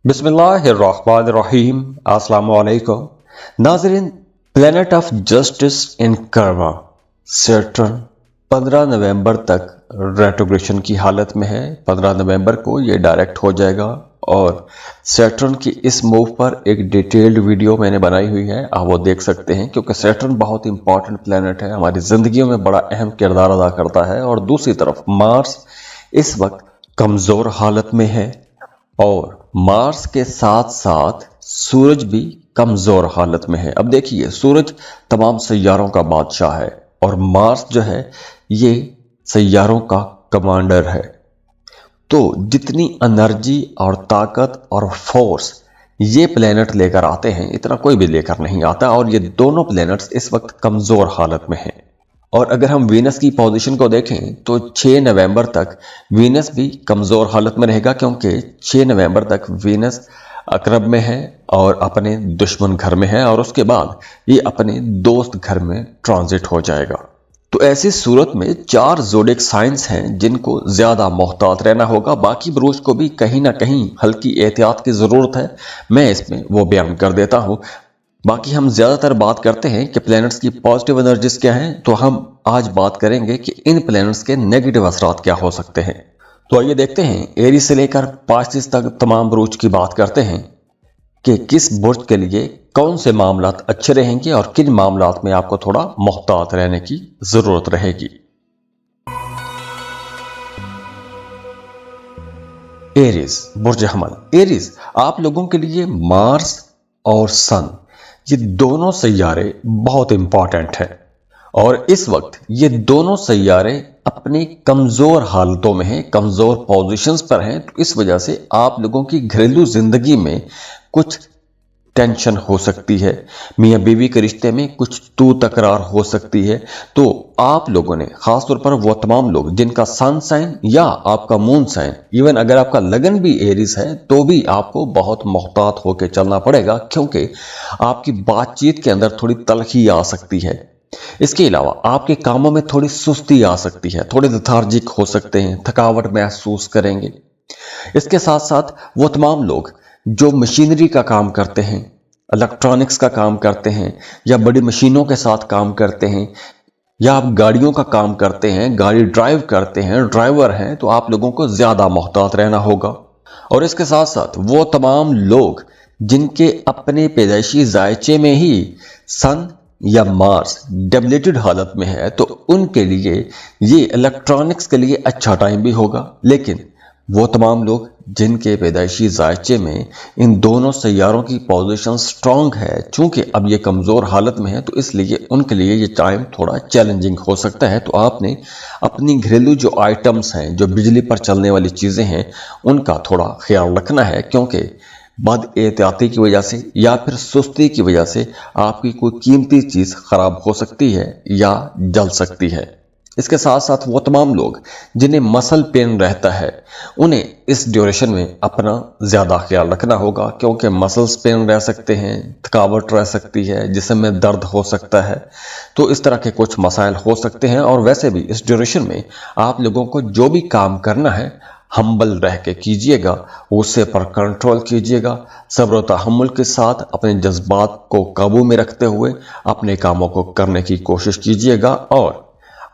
बिस्मिल्लाहिर्रहमानिर्रहीम अस्सलाम वालेकुम नाज़रीन। Planet of justice in Karma Saturn 15 नवंबर तक रेट्रोग्रेशन की हालत में है। 15 नवंबर को ये डायरेक्ट हो जाएगा और सैटर्न की इस मूव पर एक डिटेल्ड वीडियो मैंने बनाई हुई है, आप वो देख सकते हैं, क्योंकि सैटर्न बहुत इंपॉर्टेंट प्लेनेट है, हमारी जिंदगियों में बड़ा अहम किरदार अदा करता है। और दूसरी तरफ मार्स इस वक्त कमजोर हालत में है और मार्स के साथ साथ सूरज भी कमजोर हालत में है। अब देखिए, सूरज तमाम सैयारों का बादशाह है और मार्स जो है ये सैयारों का कमांडर है। तो जितनी एनर्जी और ताकत और फोर्स ये प्लेनेट लेकर आते हैं, इतना कोई भी लेकर नहीं आता। और ये दोनों प्लेनेट्स इस वक्त कमजोर हालत में हैं। और अगर हम वीनस की पोजीशन को देखें तो 6 नवंबर तक वीनस भी कमज़ोर हालत में रहेगा, क्योंकि 6 नवंबर तक वीनस अकरब में है और अपने दुश्मन घर में है, और उसके बाद ये अपने दोस्त घर में ट्रांजिट हो जाएगा। तो ऐसी सूरत में 4 ज़ोडिक साइंस हैं जिनको ज़्यादा मोहतात रहना होगा। बाकी बुरूज को भी कहीं ना कहीं हल्की एहतियात की ज़रूरत है, मैं इसमें वो बयान कर देता हूँ। बाकी हम ज्यादातर बात करते हैं कि प्लैनेट्स की पॉजिटिव एनर्जीज क्या हैं, तो हम आज बात करेंगे कि इन प्लैनेट्स के नेगेटिव असरात क्या हो सकते हैं। तो आइए देखते हैं, एरीज से लेकर पाइसेस तक तमाम बुर्ज की बात करते हैं कि किस बुर्ज के लिए कौन से मामलात अच्छे रहेंगे और किन मामलात में आपको थोड़ा मोहतात रहने की जरूरत रहेगी। एरीज बुर्ज हमल। एरीज आप लोगों के लिए मार्स और सन ये दोनों सैयारे बहुत इंपॉर्टेंट हैं और इस वक्त ये दोनों सैयारे अपनी कमजोर हालतों में हैं, कमजोर पोजीशंस पर हैं। तो इस वजह से आप लोगों की घरेलू जिंदगी में कुछ टेंशन हो सकती है, मियाँ बीवी के रिश्ते में कुछ तू तकरार हो सकती है। तो आप लोगों ने खासतौर पर वो तमाम लोग जिनका सन साइन या आपका मून साइन, इवन अगर आपका लगन भी एरीज है, तो भी आपको बहुत मोहतात होकर चलना पड़ेगा, क्योंकि आपकी बातचीत के अंदर थोड़ी तलखी आ सकती है। इसके अलावा आपके कामों में थोड़ी सुस्ती आ सकती है, थोड़े लेथार्जिक हो सकते हैं, थकावट महसूस करेंगे। इसके साथ साथ वो तमाम लोग जो मशीनरी का काम करते हैं, इलेक्ट्रॉनिक्स का काम करते हैं या बड़ी मशीनों के साथ काम करते हैं, या आप गाड़ियों का काम करते हैं, गाड़ी ड्राइव करते हैं, ड्राइवर हैं, तो आप लोगों को ज्यादा मोहतात रहना होगा। और इसके साथ साथ वो तमाम लोग जिनके अपने पैदाइशी जायचे में ही सन या मार्स डेबिलेटेड हालत में है, तो उनके लिए ये इलेक्ट्रॉनिक्स के लिए अच्छा टाइम भी होगा। लेकिन वो तमाम लोग जिनके पैदाइशी जायचे में इन दोनों सैयारों की पोजीशन स्ट्रांग है, चूंकि अब ये कमज़ोर हालत में है, तो इसलिए उनके लिए ये टाइम थोड़ा चैलेंजिंग हो सकता है। तो आपने अपनी घरेलू जो आइटम्स हैं, जो बिजली पर चलने वाली चीज़ें हैं, उनका थोड़ा ख्याल रखना है, क्योंकि बद एहतियाती की वजह से या फिर सुस्ती की वजह से आपकी कोई कीमती चीज़ ख़राब हो सकती है या जल सकती है। इसके साथ साथ वो तमाम लोग जिन्हें मसल पेन रहता है, उन्हें इस ड्यूरेशन में अपना ज़्यादा ख्याल रखना होगा, क्योंकि मसल्स पेन रह सकते हैं, थकावट रह सकती है, जिस्म में दर्द हो सकता है। तो इस तरह के कुछ मसाइल हो सकते हैं। और वैसे भी इस ड्यूरेशन में आप लोगों को जो भी काम करना है हम्बल रह के कीजिएगा, गुस्से पर कंट्रोल कीजिएगा, सब्र व तहम्मुल के साथ अपने जज्बात को काबू में रखते हुए अपने कामों को करने की कोशिश कीजिएगा। और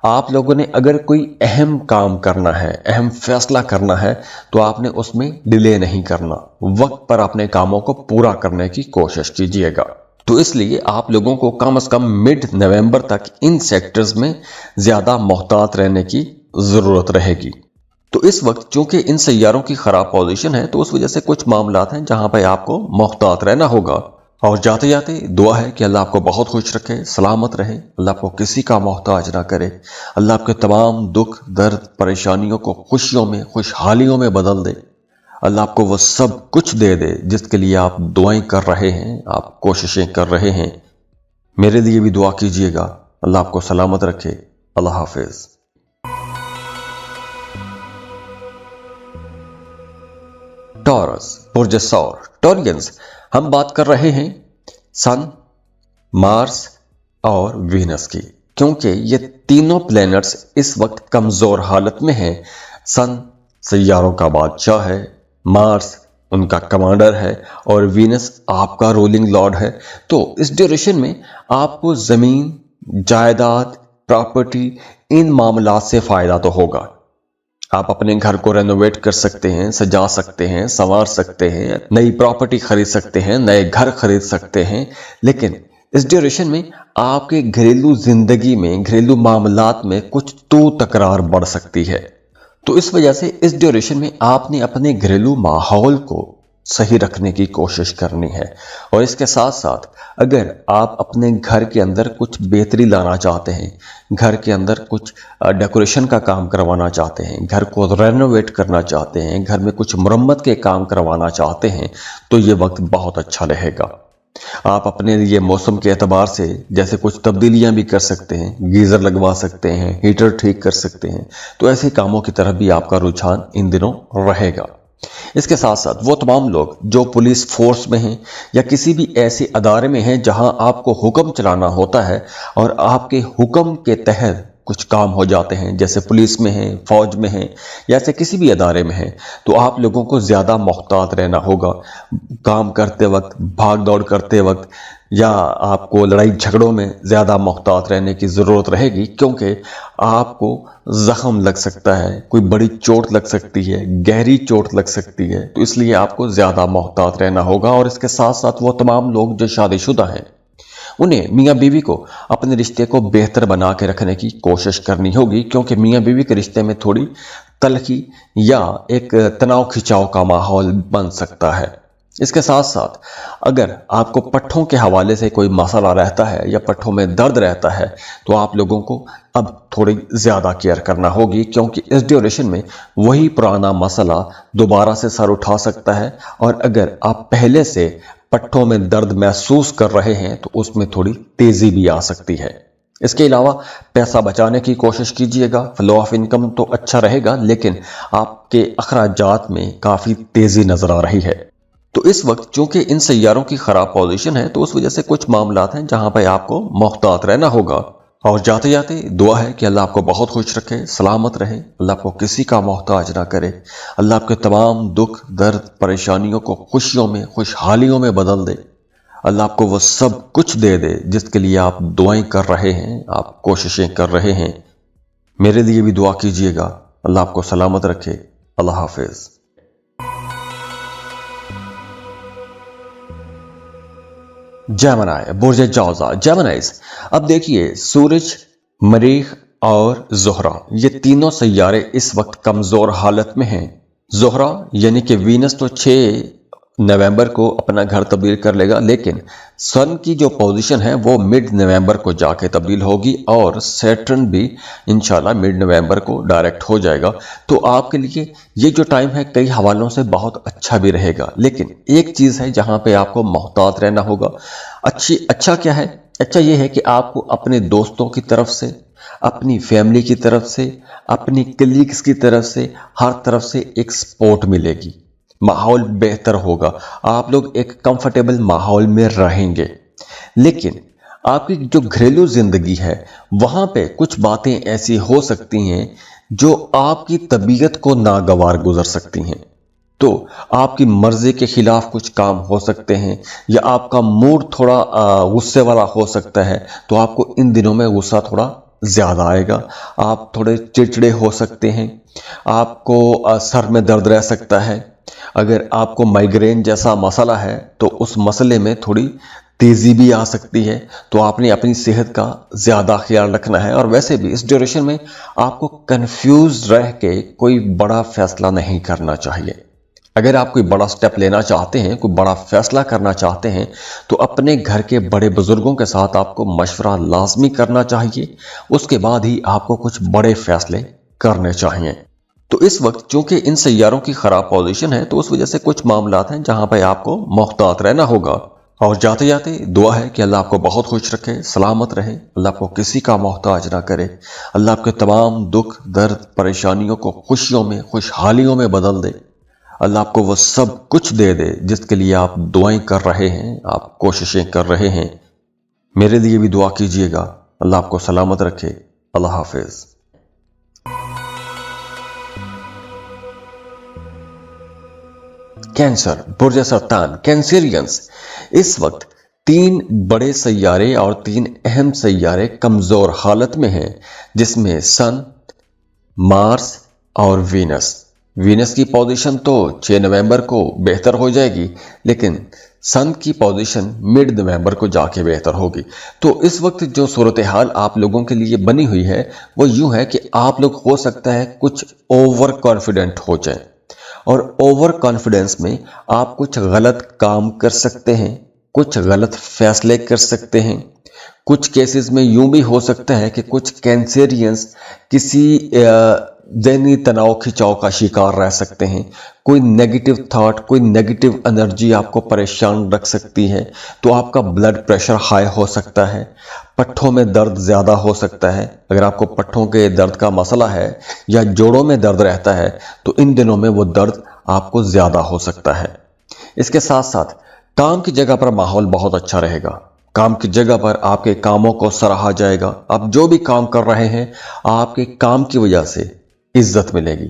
आप लोगों ने अगर कोई अहम काम करना है, अहम फैसला करना है, तो आपने उसमें डिले नहीं करना, वक्त पर अपने कामों को पूरा करने की कोशिश कीजिएगा। तो इसलिए आप लोगों को कम से कम मिड नवंबर तक इन सेक्टर्स में ज्यादा मोहतात रहने की जरूरत रहेगी। तो इस वक्त चूंकि इन सैयारों की खराब पोजीशन है, तो उस वजह से कुछ मामलात हैं जहां पर आपको मोहतात रहना होगा। और जाते जाते दुआ है कि अल्लाह आपको बहुत खुश रखे, सलामत रहे, अल्लाह आपको किसी का मोहताज ना करे, अल्लाह आपके तमाम दुख दर्द परेशानियों को खुशियों में, खुशहालियों में बदल दे, अल्लाह आपको वो सब कुछ दे दे जिसके लिए आप दुआएं कर रहे हैं, आप कोशिशें कर रहे हैं। मेरे लिए भी दुआ कीजिएगा, अल्लाह आपको सलामत रखे। अल्लाह हाफिज। टॉरस बुर्ज सौर। टॉरियंस हम बात कर रहे हैं सन, मार्स और वीनस की, क्योंकि ये तीनों प्लैनेट्स इस वक्त कमजोर हालत में हैं। सन सैयारों का बादशाह है, मार्स ان کا کمانڈر ہے اور وینس آپ کا رولنگ لارڈ ہے، تو اس ڈیوریشن میں آپ کو زمین، جائیداد، پراپرٹی، ان معاملات سے فائدہ تو ہوگا۔ آپ اپنے گھر کو رینوویٹ کر سکتے ہیں، سجا سکتے ہیں، سنوار سکتے ہیں، نئی پراپرٹی خرید سکتے ہیں، نئے گھر خرید سکتے ہیں، لیکن اس ڈیوریشن میں آپ کے گھریلو زندگی میں، گھریلو معاملات میں کچھ تو تکرار بڑھ سکتی ہے۔ تو اس وجہ سے اس ڈیوریشن میں آپ نے اپنے گھریلو ماحول کو صحیح رکھنے کی کوشش کرنی ہے، اور اس کے ساتھ ساتھ اگر آپ اپنے گھر کے اندر کچھ بہتری لانا چاہتے ہیں، گھر کے اندر کچھ ڈیکوریشن کا کام کروانا چاہتے ہیں، گھر کو رینوویٹ کرنا چاہتے ہیں، گھر میں کچھ مرمت کے کام کروانا چاہتے ہیں، تو یہ وقت بہت اچھا رہے گا۔ آپ اپنے لیے موسم کے اعتبار سے جیسے کچھ تبدیلیاں بھی کر سکتے ہیں، گیزر لگوا سکتے ہیں، ہیٹر ٹھیک کر سکتے ہیں، تو ایسے کاموں کی طرف بھی آپ کا رجحان ان دنوں رہے گا۔ اس کے ساتھ ساتھ وہ تمام لوگ جو پولیس فورس میں ہیں یا کسی بھی ایسے ادارے میں ہیں جہاں آپ کو حکم چلانا ہوتا ہے اور آپ کے حکم کے تحت کچھ کام ہو جاتے ہیں، جیسے پولیس میں ہیں، فوج میں ہیں یا ایسے کسی بھی ادارے میں ہیں، تو آپ لوگوں کو زیادہ محتاط رہنا ہوگا۔ کام کرتے وقت، بھاگ دوڑ کرتے وقت، یا آپ کو لڑائی جھگڑوں میں زیادہ محتاط رہنے کی ضرورت رہے گی، کیونکہ آپ کو زخم لگ سکتا ہے، کوئی بڑی چوٹ لگ سکتی ہے، گہری چوٹ لگ سکتی ہے، تو اس لیے آپ کو زیادہ محتاط رہنا ہوگا۔ اور اس کے ساتھ ساتھ وہ تمام لوگ جو شادی شدہ ہیں، انہیں میاں بیوی کو اپنے رشتے کو بہتر بنا کے رکھنے کی کوشش کرنی ہوگی، کیونکہ میاں بیوی کے رشتے میں تھوڑی تلخی یا ایک تناؤ کھچاؤ کا ماحول بن سکتا ہے۔ اس کے ساتھ ساتھ اگر آپ کو پٹھوں کے حوالے سے کوئی مسئلہ رہتا ہے یا پٹھوں میں درد رہتا ہے، تو آپ لوگوں کو اب تھوڑی زیادہ کیئر کرنا ہوگی، کیونکہ اس ڈیوریشن میں وہی پرانا مسئلہ دوبارہ سے سر اٹھا سکتا ہے، اور اگر آپ پہلے سے پٹھوں میں درد محسوس کر رہے ہیں تو اس میں تھوڑی تیزی بھی آ سکتی ہے۔ اس کے علاوہ پیسہ بچانے کی کوشش کیجیے گا، فلو آف انکم تو اچھا رہے گا، لیکن آپ کے اخراجات میں کافی تیزی نظر آ رہی ہے۔ تو اس وقت چونکہ ان سیاروں کی خراب پوزیشن ہے، تو اس وجہ سے کچھ معاملات ہیں جہاں پہ آپ کو محتاط رہنا ہوگا۔ اور جاتے جاتے دعا ہے کہ اللہ آپ کو بہت خوش رکھے، سلامت رہے، اللہ آپ کو کسی کا محتاج نہ کرے، اللہ آپ کے تمام دکھ، درد، پریشانیوں کو خوشیوں میں، خوشحالیوں میں بدل دے، اللہ آپ کو وہ سب کچھ دے دے جس کے لیے آپ دعائیں کر رہے ہیں، آپ کوششیں کر رہے ہیں۔ میرے لیے بھی دعا کیجیے گا، اللہ آپ کو سلامت رکھے۔ اللہ حافظ۔ جیمنائی، برج جوزہ، جیمنائز۔ اب دیکھیے، سورج، مریخ اور زہرہ، یہ تینوں سیارے اس وقت کمزور حالت میں ہیں۔ زہرہ یعنی کہ وینس تو 6 نومبر کو اپنا گھر تبدیل کر لے گا، لیکن سن کی جو پوزیشن ہے وہ مڈ نومبر کو جا کے تبدیل ہوگی، اور سیٹرن بھی انشاءاللہ مڈ نومبر کو ڈائریکٹ ہو جائے گا۔ تو آپ کے لیے یہ جو ٹائم ہے کئی حوالوں سے بہت اچھا بھی رہے گا، لیکن ایک چیز ہے جہاں پہ آپ کو محتاط رہنا ہوگا۔ اچھا کیا ہے؟ اچھا یہ ہے کہ آپ کو اپنے دوستوں کی طرف سے، اپنی فیملی کی طرف سے، اپنی کلیگز کی طرف سے، ہر طرف سے ایک سپورٹ ملے گی، ماحول بہتر ہوگا، آپ لوگ ایک کمفرٹیبل ماحول میں رہیں گے۔ لیکن آپ کی جو گھریلو زندگی ہے وہاں پہ کچھ باتیں ایسی ہو سکتی ہیں جو آپ کی طبیعت کو ناگوار گزر سکتی ہیں، تو آپ کی مرضی کے خلاف کچھ کام ہو سکتے ہیں، یا آپ کا موڈ تھوڑا غصے والا ہو سکتا ہے، تو آپ کو ان دنوں میں غصہ تھوڑا زیادہ آئے گا، آپ تھوڑے چڑچڑے ہو سکتے ہیں، آپ کو سر میں درد رہ سکتا ہے۔ اگر آپ کو مائیگرین جیسا مسئلہ ہے تو اس مسئلے میں تھوڑی تیزی بھی آ سکتی ہے، تو آپ نے اپنی صحت کا زیادہ خیال رکھنا ہے۔ اور ویسے بھی اس ڈیوریشن میں آپ کو کنفیوز رہ کے کوئی بڑا فیصلہ نہیں کرنا چاہیے۔ اگر آپ کوئی بڑا سٹیپ لینا چاہتے ہیں، کوئی بڑا فیصلہ کرنا چاہتے ہیں، تو اپنے گھر کے بڑے بزرگوں کے ساتھ آپ کو مشورہ لازمی کرنا چاہیے، اس کے بعد ہی آپ کو کچھ بڑے فیصلے کرنے چاہیے۔ تو اس وقت چونکہ ان سیاروں کی خراب پوزیشن ہے، تو اس وجہ سے کچھ معاملات ہیں جہاں پہ آپ کو محتاط رہنا ہوگا۔ اور جاتے جاتے دعا ہے کہ اللہ آپ کو بہت خوش رکھے، سلامت رہے، اللہ آپ کو کسی کا محتاج نہ کرے، اللہ آپ کے تمام دکھ، درد، پریشانیوں کو خوشیوں میں، خوشحالیوں میں بدل دے، اللہ آپ کو وہ سب کچھ دے دے جس کے لیے آپ دعائیں کر رہے ہیں، آپ کوششیں کر رہے ہیں۔ میرے لیے بھی دعا کیجیے گا، اللہ آپ کو سلامت رکھے۔ اللہ حافظ۔ कैंसर, बुर्ज सरतान, कैंसेरियंस। इस वक्त 3 बड़े सैयारे और 3 अहम सैयारे कमजोर हालत में हैं, जिसमें सन, मार्स और वीनस। वीनस की पोजीशन तो 6 नवंबर को बेहतर हो जाएगी, लेकिन सन की पोजीशन मिड नवंबर को जाके बेहतर होगी। तो इस वक्त जो सूरत हाल आप लोगों के लिए बनी हुई है वो यूं है कि आप लोग हो सकता है कुछ ओवर कॉन्फिडेंट हो जाएं, और ओवर कॉन्फिडेंस में आप कुछ गलत काम कर सकते हैं, कुछ गलत फैसले कर सकते हैं। कुछ केसेस में यूं भी हो सकता है कि कुछ कैंसेरियंस किसी ज़हनी तनाव खिंचाव का शिकार रह सकते हैं। कोई नेगेटिव थॉट, कोई नेगेटिव एनर्जी आपको परेशान रख सकती है। तो आपका ब्लड प्रेशर हाई हो सकता है, पट्ठों में दर्द ज़्यादा हो सकता है। अगर आपको पट्ठों के दर्द का मसला है या जोड़ों में दर्द रहता है तो इन दिनों में वो दर्द आपको ज़्यादा हो सकता है। इसके साथ साथ काम की जगह पर माहौल बहुत अच्छा रहेगा। काम की जगह पर आपके कामों को सराहा जाएगा। आप जो भी काम कर रहे हैं आपके काम की वजह से इज्जत मिलेगी।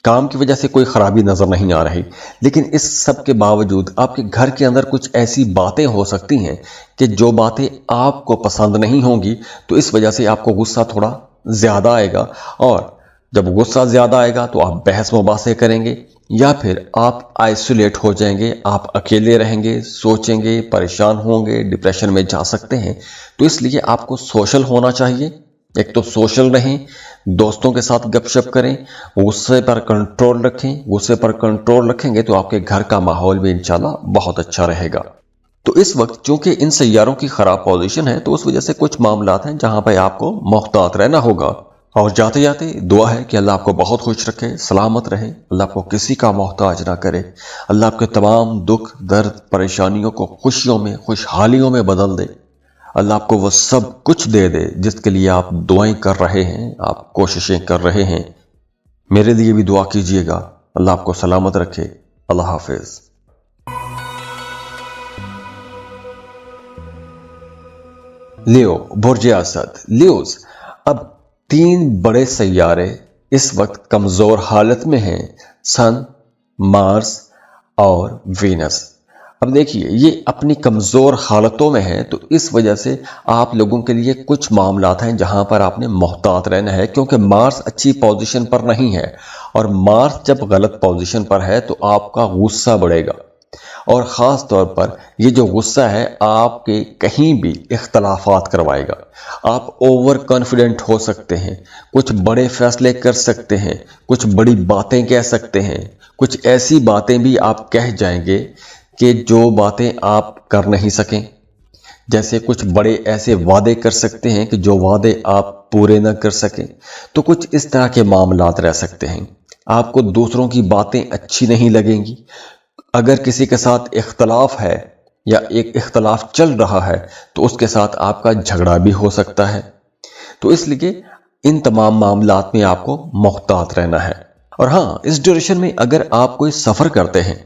काम की वजह से कोई खराबी नजर नहीं आ रही, लेकिन इस सब के बावजूद आपके घर के अंदर कुछ ऐसी बातें हो सकती हैं कि जो बातें आपको पसंद नहीं होंगी, तो इस वजह से आपको गुस्सा थोड़ा ज्यादा आएगा। और जब गुस्सा ज्यादा आएगा तो आप बहस मुबासे करेंगे या फिर आप आइसोलेट हो जाएंगे, आप अकेले रहेंगे, सोचेंगे, परेशान होंगे, डिप्रेशन में जा सकते हैं। तो इसलिए आपको सोशल होना चाहिए। एक तो सोशल रहें, दोस्तों के साथ गपशप करें, गुस्से पर कंट्रोल रखें। गुस्से पर कंट्रोल रखेंगे तो आपके घर का माहौल भी इंशाल्लाह बहुत अच्छा रहेगा। तो इस वक्त चूंकि इन सैयारों की खराब पोजीशन है तो उस वजह से कुछ मामलात हैं जहां पर आपको मोहतात रहना होगा। और जाते जाते दुआ है कि अल्लाह आपको बहुत खुश रखे, सलामत रहे, अल्लाह आपको किसी का मोहताज ना करे, अल्लाह आपके तमाम दुख, दर्द, परेशानियों को खुशियों में, खुशहालियों में बदल दे, अल्लाह आपको वो सब कुछ दे दे जिसके लिए आप दुआएं कर रहे हैं, आप कोशिशें कर रहे हैं। मेरे लिए भी दुआ कीजिएगा। अल्लाह आपको सलामत रखे। अल्लाह हाफिज। लियो, बुर्ज असद, लियोज। अब 3 बड़े सैयारे इस वक्त कमजोर हालत में हैं, सन, मार्स और वीनस। अब देखिए ये अपनी कमजोर हालतों में है, तो इस वजह से आप लोगों के लिए कुछ मामलात हैं जहां पर आपने मोहतात रहना है, क्योंकि मार्स अच्छी पोजीशन पर नहीं है। और मार्स जब गलत पोजीशन पर है तो आपका गुस्सा बढ़ेगा, और ख़ास तौर पर ये जो गुस्सा है आपके कहीं भी इख्तलाफात करवाएगा। आप ओवर कॉन्फिडेंट हो सकते हैं, कुछ बड़े फैसले कर सकते हैं, कुछ बड़ी बातें कह सकते हैं, कुछ ऐसी बातें भी आप कह जाएंगे कि जो बातें आप कर नहीं सकें। जैसे कुछ बड़े ऐसे वादे कर सकते हैं कि जो वादे आप पूरे न कर सकें। तो कुछ इस तरह के मामलात रह सकते हैं। आपको दूसरों की बातें अच्छी नहीं लगेंगी। अगर किसी के साथ इख्तलाफ है या एक इख्तलाफ चल रहा है तो उसके साथ आपका झगड़ा भी हो सकता है। तो इसलिए इन तमाम मामलात में आपको मोहतात रहना है। और हाँ, इस ड्यूरेशन में अगर आप कोई सफ़र करते हैं,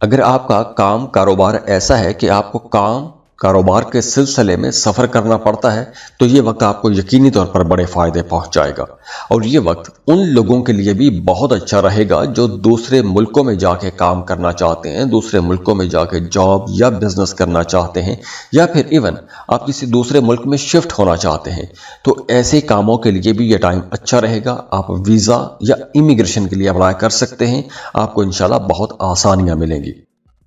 अगर आपका काम कारोबार ऐसा है कि आपको काम कारोबार के सिलसिले में सफ़र करना पड़ता है, तो ये वक्त आपको यकीनी तौर पर बड़े फ़ायदे पहुंचाएगा। और ये वक्त उन लोगों के लिए भी बहुत अच्छा रहेगा जो दूसरे मुल्कों में जाके काम करना चाहते हैं, दूसरे मुल्कों में जाके जॉब या बिजनेस करना चाहते हैं, या फिर इवन आप किसी दूसरे मुल्क में शिफ्ट होना चाहते हैं। तो ऐसे कामों के लिए भी ये टाइम अच्छा रहेगा। आप वीज़ा या इमिग्रेशन के लिए अप्लाई कर सकते हैं, आपको इंशाल्लाह बहुत आसानियाँ मिलेंगी।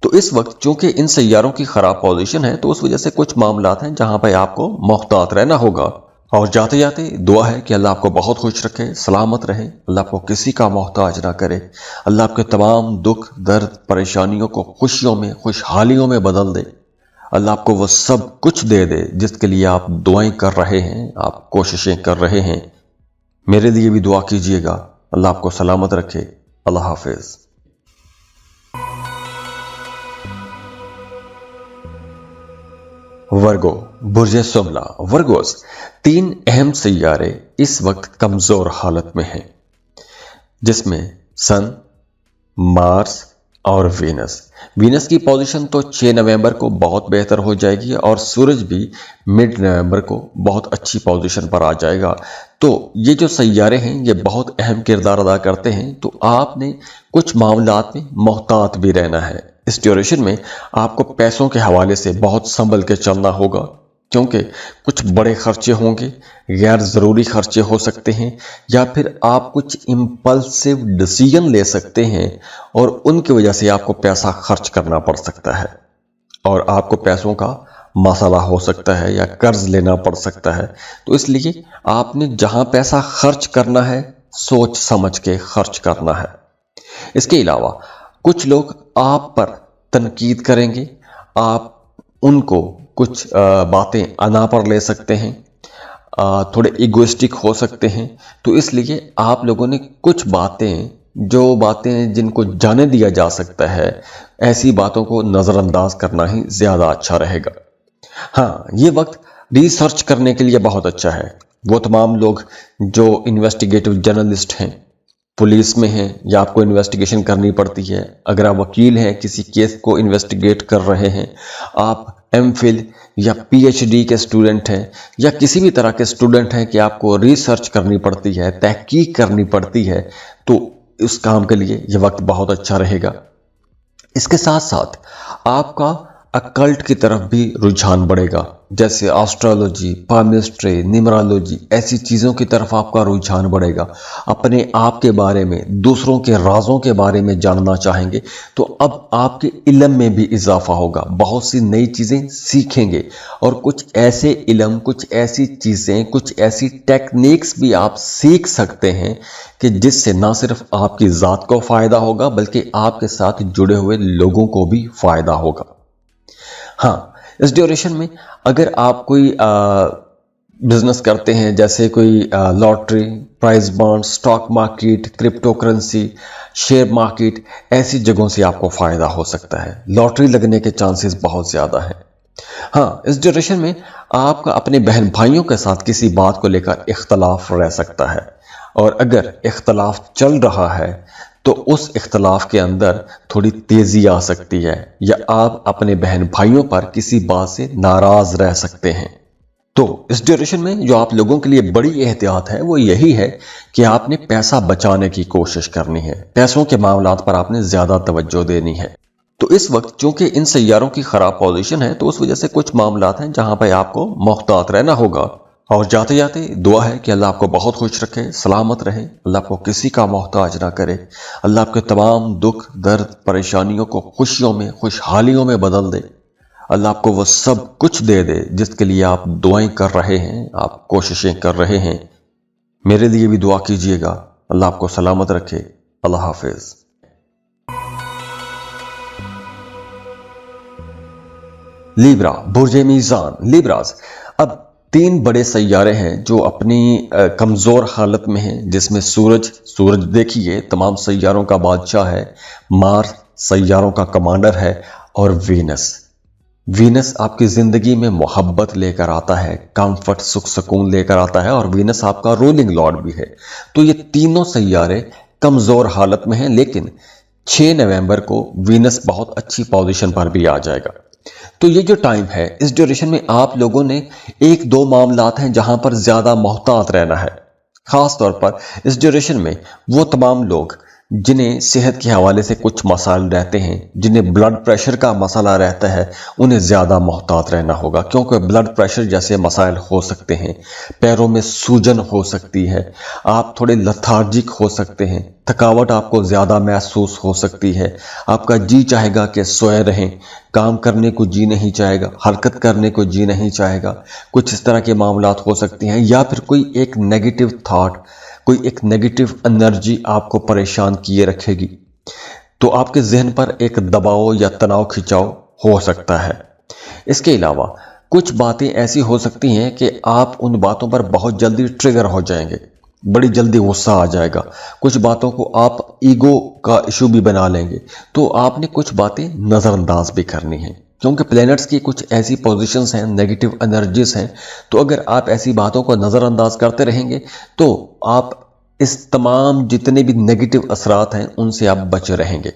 तो इस वक्त चूंकि इन सैयारों की खराब पोजीशन है तो उस वजह से कुछ मामलात हैं जहां पर आपको मोहतात रहना होगा। और जाते जाते दुआ है कि अल्लाह आपको बहुत खुश रखे, सलामत रहे, अल्लाह आपको किसी का मोहताज ना करे, अल्लाह आपके तमाम दुख, दर्द, परेशानियों को खुशियों में, खुशहालियों में बदल दे, अल्लाह आपको वो सब कुछ दे दे जिसके लिए आप दुआएं कर रहे हैं, आप कोशिशें कर रहे हैं। मेरे लिए भी दुआ कीजिएगा। अल्लाह आपको सलामत रखे। अल्लाह हाफिज। वर्गो, बुर्ज सुमला, वर्गोस। 3 अहम सैयारे इस वक्त कमजोर हालत में हैं, जिसमें सन, मार्स اور وینس کی پوزیشن تو 6 نومبر کو بہت بہتر ہو جائے گی اور سورج بھی مڈ نومبر کو بہت اچھی پوزیشن پر آ جائے گا۔ تو یہ جو سیارے ہیں یہ بہت اہم کردار ادا کرتے ہیں، تو آپ نے کچھ معاملات میں محتاط بھی رہنا ہے۔ اس ڈیوریشن میں آپ کو پیسوں کے حوالے سے بہت سنبھل کے چلنا ہوگا، کیونکہ کچھ بڑے خرچے ہوں گے، غیر ضروری خرچے ہو سکتے ہیں، یا پھر آپ کچھ امپلسو ڈیسیژن لے سکتے ہیں اور ان کی وجہ سے آپ کو پیسہ خرچ کرنا پڑ سکتا ہے اور آپ کو پیسوں کا مسئلہ ہو سکتا ہے یا قرض لینا پڑ سکتا ہے۔ تو اس لیے آپ نے جہاں پیسہ خرچ کرنا ہے سوچ سمجھ کے خرچ کرنا ہے۔ اس کے علاوہ کچھ لوگ آپ پر تنقید کریں گے، آپ ان کو کچھ باتیں انا پر لے سکتے ہیں، تھوڑے ایگوئسٹک ہو سکتے ہیں، تو اس لیے آپ لوگوں نے کچھ باتیں جن کو جانے دیا جا سکتا ہے، ایسی باتوں کو نظر انداز کرنا ہی زیادہ اچھا رہے گا۔ ہاں، یہ وقت ریسرچ کرنے کے لیے بہت اچھا ہے۔ وہ تمام لوگ جو انویسٹیگیٹو جرنلسٹ ہیں، پولیس میں ہیں یا آپ کو انویسٹیگیشن کرنی پڑتی ہے، اگر آپ وکیل ہیں کسی کیس کو انویسٹیگیٹ کر رہے ہیں، آپ ایم فل یا پی ایچ ڈی کے سٹوڈنٹ ہیں یا کسی بھی طرح کے سٹوڈنٹ ہیں کہ آپ کو ریسرچ کرنی پڑتی ہے، تحقیق کرنی پڑتی ہے، تو اس کام کے لیے یہ وقت بہت اچھا رہے گا۔ اس کے ساتھ ساتھ آپ کا اکلٹ کی طرف بھی رجحان بڑھے گا، جیسے آسٹرالوجی، پالمسٹری، نیمرالوجی، ایسی چیزوں کی طرف آپ کا رجحان بڑھے گا۔ اپنے آپ کے بارے میں، دوسروں کے رازوں کے بارے میں جاننا چاہیں گے، تو اب آپ کے علم میں بھی اضافہ ہوگا، بہت سی نئی چیزیں سیکھیں گے اور کچھ ایسے علم، کچھ ایسی چیزیں، کچھ ایسی ٹیکنیکس بھی آپ سیکھ سکتے ہیں کہ جس سے نہ صرف آپ کی ذات کو فائدہ ہوگا بلکہ آپ کے ساتھ جڑے ہوئے لوگوں کو بھی فائدہ ہوگا۔ ہاں، اس ڈیوریشن میں اگر آپ کوئی بزنس کرتے ہیں، جیسے کوئی lottery, prize bond, stock market, crypto currency, share market, ایسی جگہوں سے آپ کو فائدہ ہو سکتا ہے۔ لاٹری لگنے کے چانسز بہت زیادہ ہیں۔ ہاں، اس ڈیوریشن میں آپ کا اپنے بہن بھائیوں کے ساتھ کسی بات کو لے کر اختلاف رہ سکتا ہے، اور اگر اختلاف چل رہا ہے تو اس اختلاف کے اندر تھوڑی تیزی آ سکتی ہے، یا آپ اپنے بہن بھائیوں پر کسی بات سے ناراض رہ سکتے ہیں۔ تو اس ڈیوریشن میں جو آپ لوگوں کے لیے بڑی احتیاط ہے وہ یہی ہے کہ آپ نے پیسہ بچانے کی کوشش کرنی ہے، پیسوں کے معاملات پر آپ نے زیادہ توجہ دینی ہے۔ تو اس وقت چونکہ ان سیاروں کی خراب پوزیشن ہے تو اس وجہ سے کچھ معاملات ہیں جہاں پہ آپ کو محتاط رہنا ہوگا، اور جاتے جاتے دعا ہے کہ اللہ آپ کو بہت خوش رکھے، سلامت رہے، اللہ آپ کو کسی کا محتاج نہ کرے، اللہ آپ کے تمام دکھ، درد، پریشانیوں کو خوشیوں میں، خوشحالیوں میں بدل دے، اللہ آپ کو وہ سب کچھ دے دے جس کے لیے آپ دعائیں کر رہے ہیں، آپ کوششیں کر رہے ہیں۔ میرے لیے بھی دعا کیجیے گا، اللہ آپ کو سلامت رکھے۔ اللہ حافظ۔ لیبرا، برج میزان، لیبراز، اب 3 بڑے سیارے ہیں جو اپنی کمزور حالت میں ہیں، جس میں سورج دیکھیے تمام سیاروں کا بادشاہ ہے، مارس سیاروں کا کمانڈر ہے، اور وینس آپ کی زندگی میں محبت لے کر آتا ہے، کمفرٹ، سکھ سکون لے کر آتا ہے، اور وینس آپ کا رولنگ لارڈ بھی ہے۔ تو یہ تینوں سیارے کمزور حالت میں ہیں، لیکن 6 نومبر کو وینس بہت اچھی پوزیشن پر بھی آ جائے گا۔ تو یہ جو ٹائم ہے، اس ڈیوریشن میں آپ لوگوں نے 1-2 معاملات ہیں جہاں پر زیادہ محتاط رہنا ہے۔ خاص طور پر اس ڈیوریشن میں وہ تمام لوگ جنہیں صحت کے حوالے سے کچھ مسائل رہتے ہیں، جنہیں بلڈ پریشر کا مسئلہ رہتا ہے، انہیں زیادہ محتاط رہنا ہوگا، کیونکہ بلڈ پریشر جیسے مسائل ہو سکتے ہیں، پیروں میں سوجن ہو سکتی ہے، آپ تھوڑے لتھارجک ہو سکتے ہیں، تھکاوٹ آپ کو زیادہ محسوس ہو سکتی ہے، آپ کا جی چاہے گا کہ سوئے رہیں، کام کرنے کو جی نہیں چاہے گا، حرکت کرنے کو جی نہیں چاہے گا، کچھ اس طرح کے معاملات ہو سکتے ہیں، یا پھر کوئی ایک نیگیٹو تھاٹ، کوئی ایک نیگیٹو انرجی آپ کو پریشان کیے رکھے گی، تو آپ کے ذہن پر ایک دباؤ یا تناؤ کھچاؤ ہو سکتا ہے۔ اس کے علاوہ کچھ باتیں ایسی ہو سکتی ہیں کہ آپ ان باتوں پر بہت جلدی ٹریگر ہو جائیں گے، بڑی جلدی غصہ آ جائے گا، کچھ باتوں کو آپ ایگو کا ایشو بھی بنا لیں گے، تو آپ نے کچھ باتیں نظر انداز بھی کرنی ہیں، کیونکہ پلینٹس کی کچھ ایسی پوزیشنز ہیں، نیگیٹو انرجیز ہیں، تو اگر آپ ایسی باتوں کو نظر انداز کرتے رہیں گے تو آپ اس تمام جتنے بھی نیگیٹو اثرات ہیں ان سے آپ بچے رہیں گے۔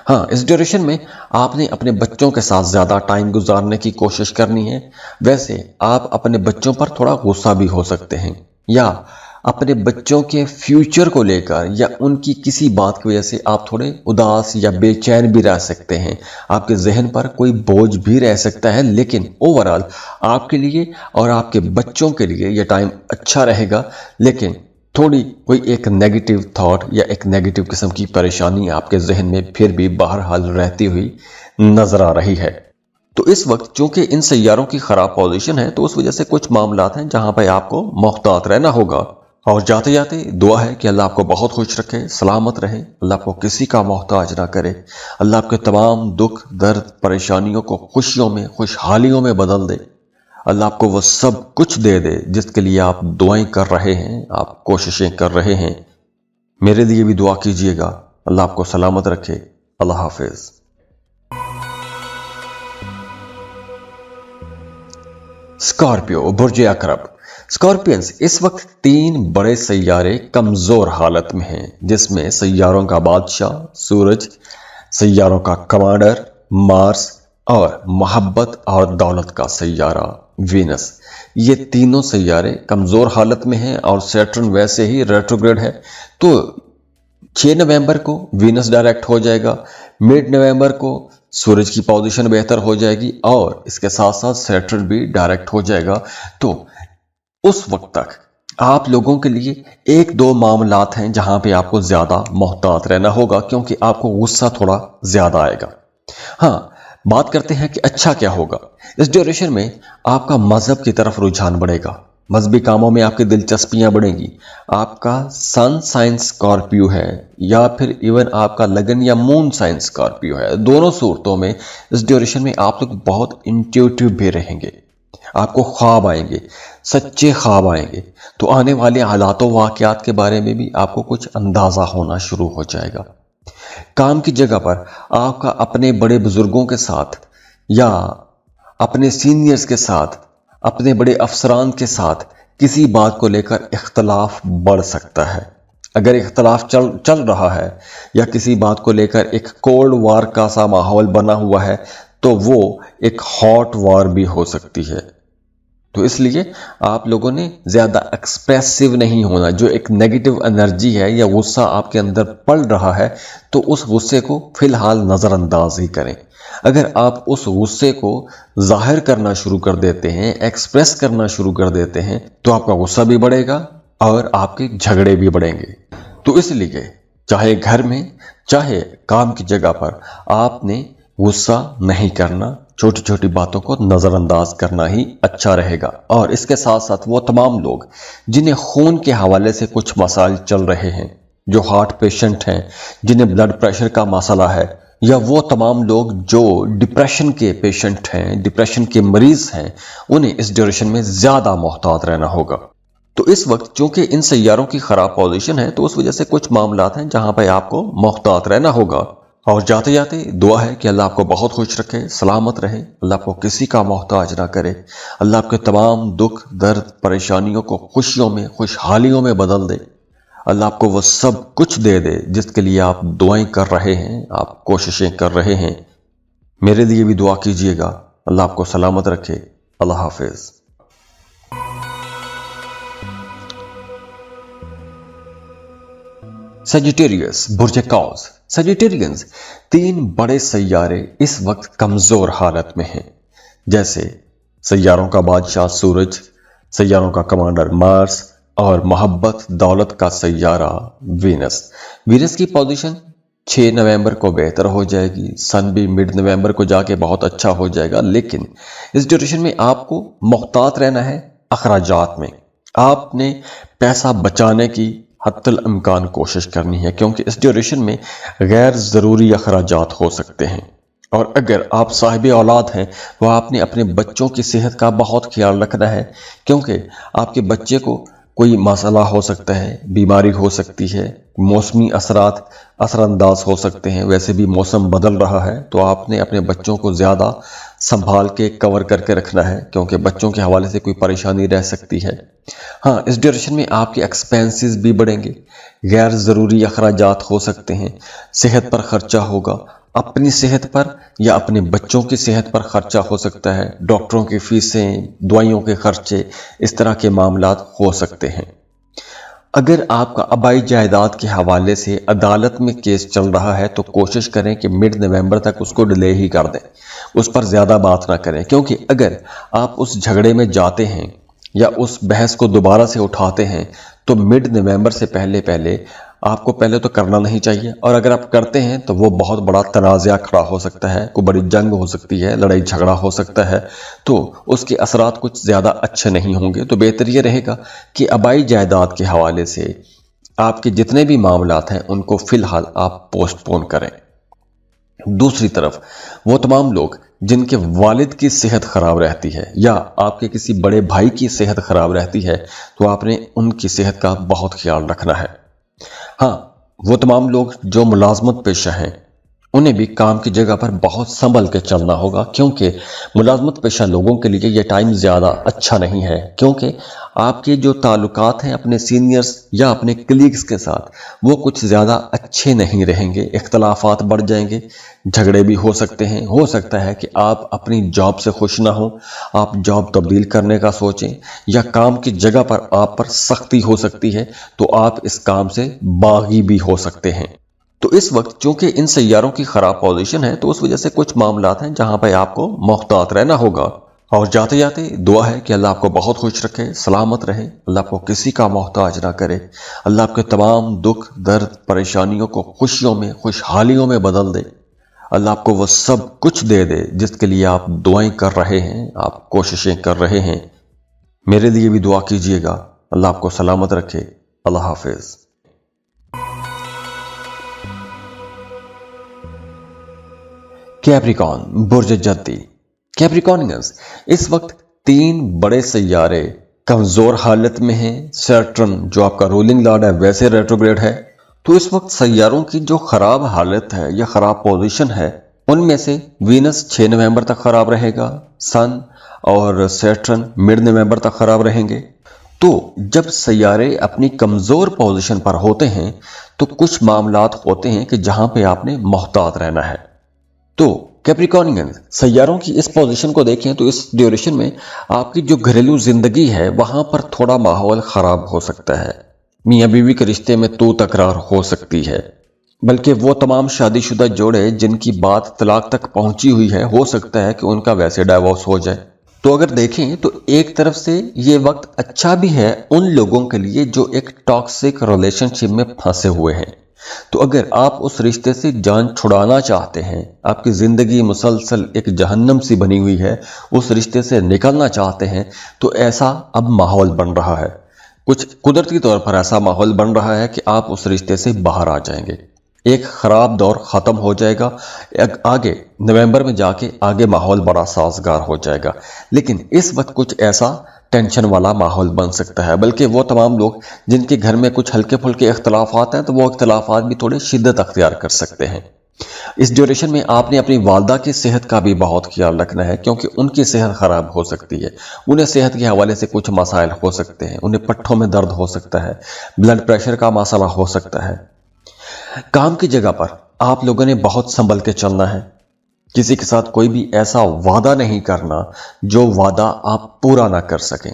हाँ, इस ड्यूरेशन में आपने अपने बच्चों के साथ ज़्यादा टाइम गुजारने की कोशिश करनी है। वैसे आप अपने बच्चों पर थोड़ा गुस्सा भी हो सकते हैं, या अपने बच्चों के फ्यूचर को लेकर या उनकी किसी बात की वजह से आप थोड़े उदास या बेचैन भी रह सकते हैं। आपके जहन पर कोई बोझ भी रह सकता है, लेकिन ओवरऑल आपके लिए और आपके बच्चों के लिए यह टाइम अच्छा रहेगा। लेकिन थोड़ी कोई एक नेगेटिव थॉट या एक नेगेटिव किस्म की परेशानी आपके जहन में फिर भी बहरहाल रहती हुई नजर आ रही है। तो इस वक्त चूंकि इन सैयारों की खराब पोजीशन है, तो उस वजह से कुछ मामलात हैं जहां पर आपको मोहतात रहना होगा। और जाते जाते दुआ है कि अल्लाह आपको बहुत खुश रखे, सलामत रहे, अल्लाह आपको किसी का मोहताज ना करे, अल्लाह आपके तमाम दुख दर्द परेशानियों को खुशियों में खुशहालियों में बदल दे, अल्लाह आपको वो सब कुछ दे दे जिसके लिए आप दुआएं कर रहे हैं, आप कोशिशें कर रहे हैं। मेरे लिए भी दुआ कीजिएगा। अल्लाह आपको सलामत रखे। अल्लाह हाफिज। स्कॉर्पियो, बुर्ज अकरब। स्कॉर्पियंस इस वक्त 3 बड़े सैयारे कमजोर हालत में हैं, जिसमें सैयारों का बादशाह सूरज, सैयारों का कमांडर मार्स और मोहब्बत और दौलत का सैयारा वीनस। ये तीनों सैयारे कमजोर हालत में हैं और सैटर्न वैसे ही रेट्रोग्रेड है। तो 6 नवंबर को वीनस डायरेक्ट हो जाएगा, मिड नवंबर को सूरज की पोजीशन बेहतर हो जाएगी और इसके साथ साथ सैटर्न भी डायरेक्ट हो जाएगा। तो उस वक्त तक आप लोगों के लिए 1-2 मामलात हैं जहां पे आपको ज्यादा मोहतात रहना होगा, क्योंकि आपको गुस्सा थोड़ा ज्यादा आएगा। हाँ, बात करते हैं कि अच्छा क्या होगा। इस ड्यूरेशन में आपका मजहब की तरफ रुझान बढ़ेगा, मजहबी कामों में आपकी दिलचस्पियां बढ़ेंगी। आपका सन साइन स्कॉर्पियो है या फिर इवन आपका लगन या मून साइन स्कॉर्पियो है, दोनों सूरतों में इस ड्यूरेशन में आप लोग बहुत इंट्यूटिव भी रहेंगे। आपको ख्वाब आएंगे, सच्चे ख्वाब आएंगे, तो आने वाले हालातों वाकयात के बारे में भी आपको कुछ अंदाजा होना शुरू हो जाएगा। काम की जगह पर आपका अपने बड़े बुजुर्गों के साथ या अपने सीनियर्स के साथ, अपने बड़े अफसरान के साथ किसी बात को लेकर इख्तलाफ बढ़ सकता है। अगर इख्तलाफ चल रहा है या किसी बात को लेकर एक कोल्ड वार का सा माहौल बना हुआ है, तो वो एक हॉट वार भी हो सकती है। तो इसलिए आप लोगों ने ज्यादा एक्सप्रेसिव नहीं होना। जो एक नेगेटिव एनर्जी है या गुस्सा आपके अंदर पल रहा है, तो उस गुस्से को फिलहाल नजरअंदाज ही करें। अगर आप उस गुस्से को जाहिर करना शुरू कर देते हैं, एक्सप्रेस करना शुरू कर देते हैं, तो आपका गुस्सा भी बढ़ेगा और आपके झगड़े भी बढ़ेंगे। तो इसलिए चाहे घर में चाहे काम की जगह पर आपने गुस्सा नहीं करना, छोटी छोटी बातों को नजरअंदाज करना ही अच्छा रहेगा। और इसके साथ साथ वो तमाम लोग जिन्हें खून के हवाले से कुछ मसाइल चल रहे हैं, जो हार्ट पेशेंट हैं, जिन्हें ब्लड प्रेशर का मसला है, या वो तमाम लोग जो डिप्रेशन के पेशेंट हैं, डिप्रेशन के मरीज हैं, उन्हें इस ड्यूरेशन में ज्यादा मोहतात रहना होगा। तो इस वक्त चूंकि इन सैयारों की खराब पोजीशन है, तो उस वजह से कुछ मामलात हैं जहां पर आपको मोहतात रहना होगा। और जाते जाते दुआ है कि अल्लाह आपको बहुत खुश रखे, सलामत रहे, अल्लाह आपको किसी का मोहताज ना करे, अल्लाह आपके तमाम दुख दर्द परेशानियों को खुशियों में खुशहालियों में बदल दे, अल्लाह आपको वो सब कुछ दे दे जिसके लिए आप दुआएं कर रहे हैं, आप कोशिशें कर रहे हैं। मेरे लिए भी दुआ कीजिएगा। अल्लाह आपको सलामत रखे। अल्लाह हाफिज। सजिटेरियस, बुर्ज कौस। सजिटेरियंस 3 बड़े सैयारे इस वक्त कमजोर हालत में हैं, जैसे सैयारों का बादशाह सूरज, सैयारों का कमांडर मार्स और मोहब्बत दौलत का सैयारा वीनस। वीनस की पोजीशन 6 नवंबर को बेहतर हो जाएगी, सन भी मिड नवंबर को जाके बहुत अच्छा हो जाएगा। लेकिन इस ड्यूरेशन में आपको मोहतात रहना है अखराजात में। आपने पैसा बचाने की हत्तल इम्कान कोशिश करनी है, क्योंकि इस ड्यूरेशन में गैर ज़रूरी अखराजात हो सकते हैं। और अगर आप साहिब औलाद हैं, तो आपने अपने बच्चों की सेहत का बहुत ख्याल रखना है, क्योंकि आपके बच्चे को कोई मसला हो सकता है, बीमारी हो सकती है, मौसमी असरात असरानंदाज हो सकते हैं। वैसे भी मौसम बदल रहा है तो आपने अपने बच्चों को ज़्यादा संभाल के कवर करके रखना है, क्योंकि बच्चों के हवाले से कोई परेशानी रह सकती है। हाँ, इस ड्यूरेशन में आपके एक्सपेंसेस भी बढ़ेंगे, गैर ज़रूरी अखराजात हो सकते हैं, सेहत पर खर्चा होगा, अपनी सेहत पर या अपने बच्चों की सेहत पर खर्चा हो सकता है, डॉक्टरों की फीसें, दवाइयों के खर्चे, इस तरह के मामलात हो सकते हैं। अगर आपका आबाई जायदाद के हवाले से अदालत में केस चल रहा है तो कोशिश करें कि मिड नवंबर तक उसको डिले ही कर दें, उस पर ज़्यादा बात ना करें, क्योंकि अगर आप उस झगड़े में जाते हैं या उस बहस को दोबारा से उठाते हैं तो मिड नवंबर से पहले पहले आपको पहले तो करना नहीं चाहिए, और अगर आप करते हैं तो वो बहुत बड़ा तनाज़ा खड़ा हो सकता है, कोई बड़ी जंग हो सकती है, लड़ाई झगड़ा हो सकता है, तो उसके असरात कुछ ज़्यादा अच्छे नहीं होंगे। तो बेहतर ये रहेगा कि आबाई जायदाद के हवाले से आपके जितने भी मामलात हैं उनको फ़िलहाल आप पोस्टपोन करें। दूसरी तरफ वो तमाम लोग जिनके वालिद की सेहत ख़राब रहती है या आपके किसी बड़े भाई की सेहत ख़राब रहती है, तो आपने उनकी सेहत का बहुत ख्याल रखना है। हाँ, वो तमाम लोग जो मुलाजमत पेशा हैं उन्हें भी काम की जगह पर बहुत संभल के चलना होगा, क्योंकि मुलाजमत पेशा लोगों के लिए ये टाइम ज़्यादा अच्छा नहीं है, क्योंकि आपके जो ताल्लुकात हैं अपने सीनियर्स या अपने कलीग्स के साथ वो कुछ ज़्यादा अच्छे नहीं रहेंगे, इख्तलाफात बढ़ जाएंगे, झगड़े भी हो सकते हैं। हो सकता है कि आप अपनी जॉब से खुश ना हो, आप जॉब तब्दील करने का सोचें, या काम की जगह पर आप पर सख्ती हो सकती है तो आप इस काम से बागी भी हो सकते हैं। तो इस वक्त चूंकि इन सैयारों की खराब पोजीशन है तो उस वजह से कुछ मामलात हैं जहां पर आपको मोहतात रहना होगा। और जाते जाते दुआ है कि अल्लाह आपको बहुत खुश रखे, सलामत रहे, अल्लाह आपको किसी का मोहताज ना करे, अल्लाह आपके तमाम दुख दर्द परेशानियों को खुशियों में खुशहालियों में बदल दे, अल्लाह आपको वो सब कुछ दे दे जिसके लिए आप दुआएं कर रहे हैं, आप कोशिशें कर रहे हैं। मेरे लिए भी दुआ कीजिएगा। अल्लाह आपको सलामत रखे। अल्लाह हाफिज। कैप्रिकॉन बुर्ज जद्दी। कैप्रिकॉनियंस, इस वक्त 3 बड़े सैयारे कमजोर हालत में हैं। सैटर्न जो आपका रूलिंग लॉर्ड है वैसे रेट्रोग्रेड है। तो इस वक्त सैयारों की जो खराब हालत है या खराब पोजीशन है उनमें से वीनस 6 नवंबर तक खराब रहेगा, सन और सैटर्न मिड नवंबर तक खराब रहेंगे। तो जब सैयारे अपनी कमजोर पोजीशन पर होते हैं तो कुछ मामलात होते हैं कि जहां पे आपने मोहतात रहना है। तो कैप्रिकॉनियन सैयारों की इस पोजीशन को देखें तो इस ड्यूरेशन में आपकी जो घरेलू जिंदगी है वहां पर थोड़ा माहौल खराब हो सकता है, मियां बीवी के रिश्ते में तो तकरार हो सकती है, बल्कि वो तमाम शादीशुदा जोड़े जिनकी बात तलाक तक पहुंची हुई है हो सकता है कि उनका वैसे डाइवोर्स हो जाए। तो अगर देखें तो एक तरफ से ये वक्त अच्छा भी है उन लोगों के लिए जो एक टॉक्सिक रिलेशनशिप में फंसे हुए हैं। तो अगर आप उस रिश्ते से जान छुड़ाना चाहते हैं, आपकी ज़िंदगी मुसलसल एक जहन्नम सी बनी हुई है, उस रिश्ते से निकलना चाहते हैं, तो ऐसा अब माहौल बन रहा है, कुछ कुदरती तौर पर ऐसा माहौल बन रहा है कि आप उस रिश्ते से बाहर आ जाएंगे, एक ख़राब दौर ख़त्म हो जाएगा, आगे नवंबर में जाके आगे माहौल बड़ा साजगार हो जाएगा। लेकिन इस वक्त कुछ ऐसा टेंशन वाला माहौल बन सकता है, बल्कि वो तमाम लोग जिनके घर में कुछ हल्के फुल्के इख्तलाफात हैं तो वो इख्तलाफात भी थोड़े शिद्दत अख्तियार कर सकते हैं। इस ड्यूरेशन में आपने अपनी वालदा की सेहत का भी बहुत ख्याल रखना है, क्योंकि उनकी सेहत ख़राब हो सकती है, उन्हें सेहत के हवाले से कुछ मसाइल हो सकते हैं, उन्हें पट्ठों में दर्द हो सकता है, ब्लड प्रेशर का मसला हो सकता है। काम की जगह पर आप लोगों ने बहुत संभल के चलना है, किसी के साथ कोई भी ऐसा वादा नहीं करना जो वादा आप पूरा ना कर सकें।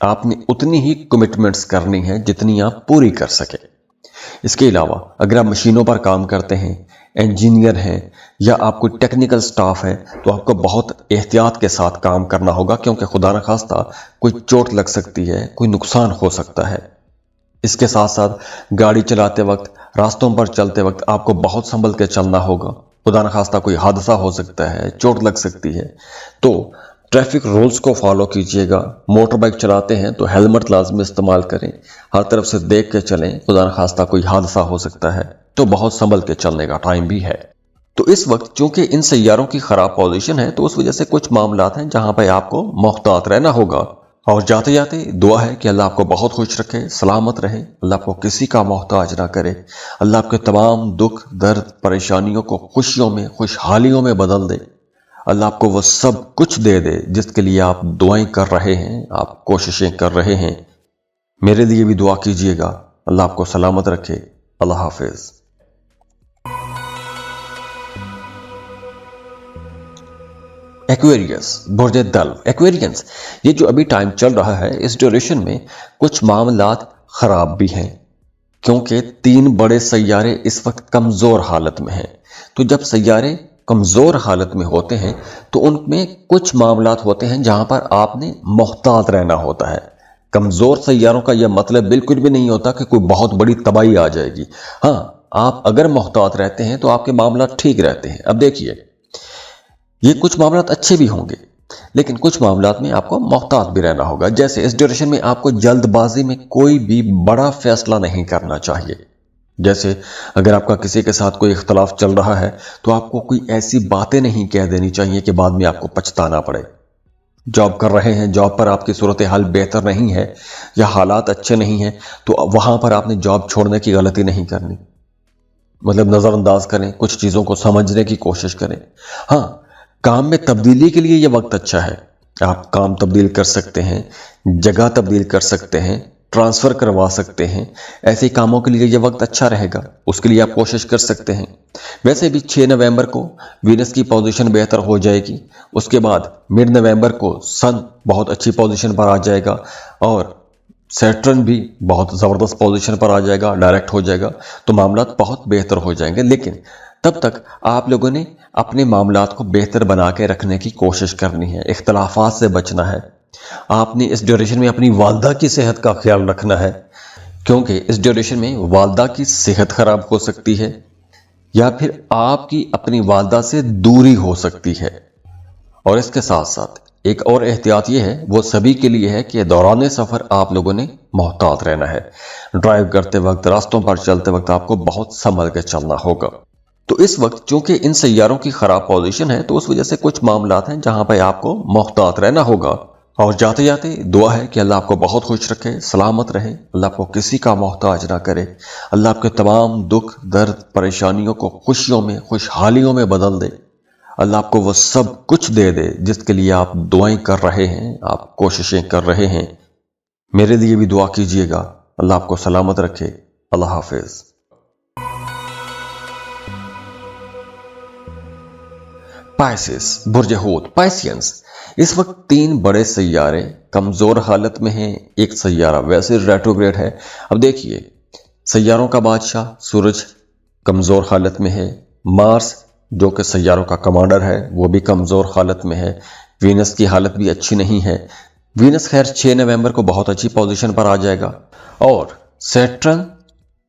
आपने उतनी ही कमिटमेंट्स करनी है जितनी आप पूरी कर सकें। इसके अलावा अगर आप मशीनों पर काम करते हैं, इंजीनियर हैं या आप कोई टेक्निकल स्टाफ है तो आपको बहुत एहतियात के साथ काम करना होगा, क्योंकि खुदा न खास्ता कोई चोट लग सकती है, कोई नुकसान हो सकता है। इसके साथ साथ गाड़ी चलाते वक्त, रास्तों पर चलते वक्त आपको बहुत संभल के चलना होगा, खुदा न खास्ता कोई हादसा हो सकता है, चोट लग सकती है। तो ट्रैफिक रूल्स को फॉलो कीजिएगा। मोटर बाइक चलाते हैं तो हेलमेट लाजमी इस्तेमाल करें, हर तरफ से देख के चलें, खुदा न खास्ता कोई हादसा हो सकता है, तो बहुत संभल के चलने का टाइम भी है। तो इस वक्त चूंकि इन सैयारों की खराब पोजीशन है तो उस वजह से कुछ मामलात हैं जहां पर आपको मोहतात रहना होगा। اور جاتے جاتے دعا ہے کہ اللہ آپ کو بہت خوش رکھے، سلامت رہے، اللہ آپ کو کسی کا محتاج نہ کرے، اللہ آپ کے تمام دکھ درد پریشانیوں کو خوشیوں میں خوشحالیوں میں بدل دے، اللہ آپ کو وہ سب کچھ دے دے جس کے لیے آپ دعائیں کر رہے ہیں، آپ کوششیں کر رہے ہیں۔ میرے لیے بھی دعا کیجیے گا۔ اللہ آپ کو سلامت رکھے۔ اللہ حافظ۔ ایکویریس، برج دلو، ایکویرینس، یہ جو ابھی ٹائم چل رہا ہے اس ڈیوریشن میں کچھ معاملات خراب بھی ہیں، کیونکہ 3 بڑے سیارے اس وقت کمزور حالت میں ہیں۔ تو جب سیارے کمزور حالت میں ہوتے ہیں تو ان میں کچھ معاملات ہوتے ہیں جہاں پر آپ نے محتاط رہنا ہوتا ہے۔ کمزور سیاروں کا یہ مطلب بالکل بھی نہیں ہوتا کہ کوئی بہت بڑی تباہی آ جائے گی۔ ہاں، آپ اگر محتاط رہتے ہیں تو آپ کے معاملات ٹھیک رہتے ہیں۔ اب دیکھیے، یہ کچھ معاملات اچھے بھی ہوں گے لیکن کچھ معاملات میں آپ کو محتاط بھی رہنا ہوگا۔ جیسے اس ڈیوریشن میں آپ کو جلد بازی میں کوئی بھی بڑا فیصلہ نہیں کرنا چاہیے۔ جیسے اگر آپ کا کسی کے ساتھ کوئی اختلاف چل رہا ہے تو آپ کو کوئی ایسی باتیں نہیں کہہ دینی چاہیے کہ بعد میں آپ کو پچھتانا پڑے۔ جاب کر رہے ہیں، جاب پر آپ کی صورتحال بہتر نہیں ہے یا حالات اچھے نہیں ہیں تو وہاں پر آپ نے جاب چھوڑنے کی غلطی نہیں کرنی، مطلب نظر انداز کریں، کچھ چیزوں کو سمجھنے کی کوشش کریں۔ ہاں، کام میں تبدیلی کے لیے یہ وقت اچھا ہے، آپ کام تبدیل کر سکتے ہیں، جگہ تبدیل کر سکتے ہیں، ٹرانسفر کروا سکتے ہیں۔ ایسے کاموں کے لیے یہ وقت اچھا رہے گا، اس کے لیے آپ کوشش کر سکتے ہیں۔ ویسے بھی 6 نومبر کو وینس کی پوزیشن بہتر ہو جائے گی، اس کے بعد مڈ نومبر کو سن بہت اچھی پوزیشن پر آ جائے گا اور سیٹرن بھی بہت زبردست پوزیشن پر آ جائے گا، ڈائریکٹ ہو جائے گا، تو معاملات بہت بہتر ہو جائیں گے۔ لیکن تب تک آپ لوگوں نے اپنے معاملات کو بہتر بنا کے رکھنے کی کوشش کرنی ہے، اختلافات سے بچنا ہے۔ آپ نے اس ڈیوریشن میں اپنی والدہ کی صحت کا خیال رکھنا ہے، کیونکہ اس ڈیوریشن میں والدہ کی صحت خراب ہو سکتی ہے یا پھر آپ کی اپنی والدہ سے دوری ہو سکتی ہے۔ اور اس کے ساتھ ساتھ ایک اور احتیاط یہ ہے، وہ سبھی کے لیے ہے کہ دوران سفر آپ لوگوں نے محتاط رہنا ہے۔ ڈرائیو کرتے وقت، راستوں پر چلتے وقت آپ کو بہت سنبھل کے چلنا ہوگا۔ تو اس وقت چونکہ ان سیاروں کی خراب پوزیشن ہے تو اس وجہ سے کچھ معاملات ہیں جہاں پہ آپ کو محتاط رہنا ہوگا۔ اور جاتے جاتے دعا ہے کہ اللہ آپ کو بہت خوش رکھے، سلامت رہے، اللہ آپ کو کسی کا محتاج نہ کرے، اللہ آپ کے تمام دکھ درد پریشانیوں کو خوشیوں میں خوشحالیوں میں بدل دے، اللہ آپ کو وہ سب کچھ دے دے جس کے لیے آپ دعائیں کر رہے ہیں، آپ کوششیں کر رہے ہیں۔ میرے لیے بھی دعا کیجیے گا۔ اللہ آپ کو سلامت رکھے۔ اللہ حافظ۔ پائسس، برج حوت، پائسینس، اس وقت 3 بڑے سیارے کمزور حالت میں ہیں۔ ایک سیارہ ویسے ریٹروگریڈ ہے۔ اب دیکھیے، سیاروں کا بادشاہ سورج کمزور حالت میں ہے، مارس جو کہ سیاروں کا کمانڈر ہے وہ بھی کمزور حالت میں ہے، وینس کی حالت بھی اچھی نہیں ہے۔ وینس خیر 6 نومبر کو بہت اچھی پوزیشن پر آ جائے گا اور سیٹرن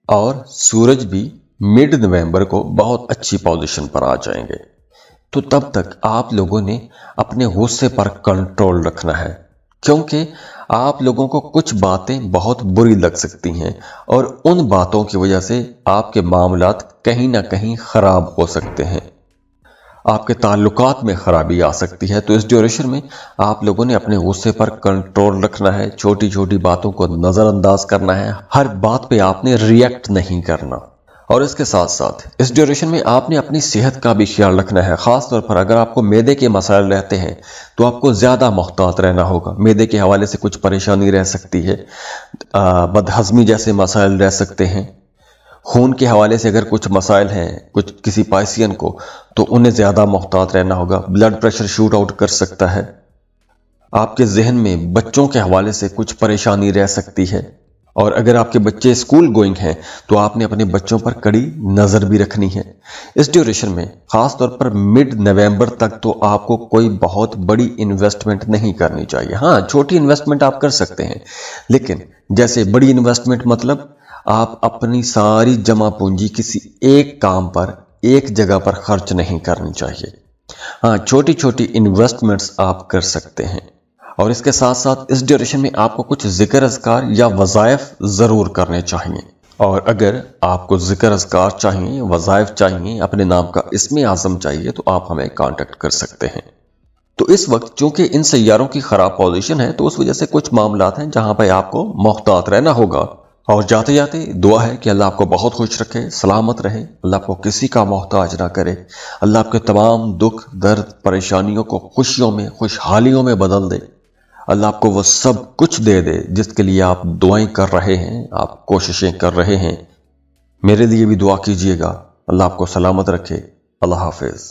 اور سورج بھی مڈ نومبر کو بہت اچھی پوزیشن پر آ جائیں گے۔ تو تب تک آپ لوگوں نے اپنے غصے پر کنٹرول رکھنا ہے، کیونکہ آپ لوگوں کو کچھ باتیں بہت بری لگ سکتی ہیں اور ان باتوں کی وجہ سے آپ کے معاملات کہیں نہ کہیں خراب ہو سکتے ہیں، آپ کے تعلقات میں خرابی آ سکتی ہے۔ تو اس ڈیوریشن میں آپ لوگوں نے اپنے غصے پر کنٹرول رکھنا ہے، چھوٹی چھوٹی باتوں کو نظر انداز کرنا ہے، ہر بات پہ آپ نے ریئیکٹ نہیں کرنا۔ اور اس کے ساتھ ساتھ اس ڈیوریشن میں آپ نے اپنی صحت کا بھی خیال رکھنا ہے، خاص طور پر اگر آپ کو معدے کے مسائل رہتے ہیں تو آپ کو زیادہ محتاط رہنا ہوگا۔ معدے کے حوالے سے کچھ پریشانی رہ سکتی ہے، بدہضمی جیسے مسائل رہ سکتے ہیں، خون کے حوالے سے اگر کچھ مسائل ہیں کسی پائسین کو تو انہیں زیادہ محتاط رہنا ہوگا۔ بلڈ پریشر شوٹ آؤٹ کر سکتا ہے، آپ کے ذہن میں بچوں کے حوالے سے کچھ پریشانی رہ سکتی ہے، اور اگر آپ کے بچے اسکول گوئنگ ہیں تو آپ نے اپنے بچوں پر کڑی نظر بھی رکھنی ہے۔ اس ڈیوریشن میں خاص طور پر مڈ نومبر تک تو آپ کو کوئی بہت بڑی انویسٹمنٹ نہیں کرنی چاہیے۔ ہاں، چھوٹی انویسٹمنٹ آپ کر سکتے ہیں، لیکن جیسے بڑی انویسٹمنٹ مطلب آپ اپنی ساری جمع پونجی کسی ایک کام پر ایک جگہ پر خرچ نہیں کرنی چاہیے۔ ہاں، چھوٹی چھوٹی انویسٹمنٹس آپ کر سکتے ہیں۔ اور اس کے ساتھ ساتھ اس ڈیوریشن میں آپ کو کچھ ذکر اذکار یا وظائف ضرور کرنے چاہیے، اور اگر آپ کو ذکر اذکار چاہیے، وظائف چاہیے، اپنے نام کا اسم اعظم چاہیے تو آپ ہمیں کانٹیکٹ کر سکتے ہیں۔ تو اس وقت چونکہ ان سیاروں کی خراب پوزیشن ہے تو اس وجہ سے کچھ معاملات ہیں جہاں پہ آپ کو محتاط رہنا ہوگا. اور جاتے جاتے دعا ہے کہ اللہ آپ کو بہت خوش رکھے، سلامت رہے، اللہ آپ کو کسی کا محتاج نہ کرے، اللہ آپ کے تمام دکھ درد پریشانیوں کو خوشیوں میں خوشحالیوں میں بدل دے، اللہ آپ کو وہ سب کچھ دے دے جس کے لیے آپ دعائیں کر رہے ہیں، آپ کوششیں کر رہے ہیں. میرے لیے بھی دعا کیجیے گا. اللہ آپ کو سلامت رکھے. اللہ حافظ.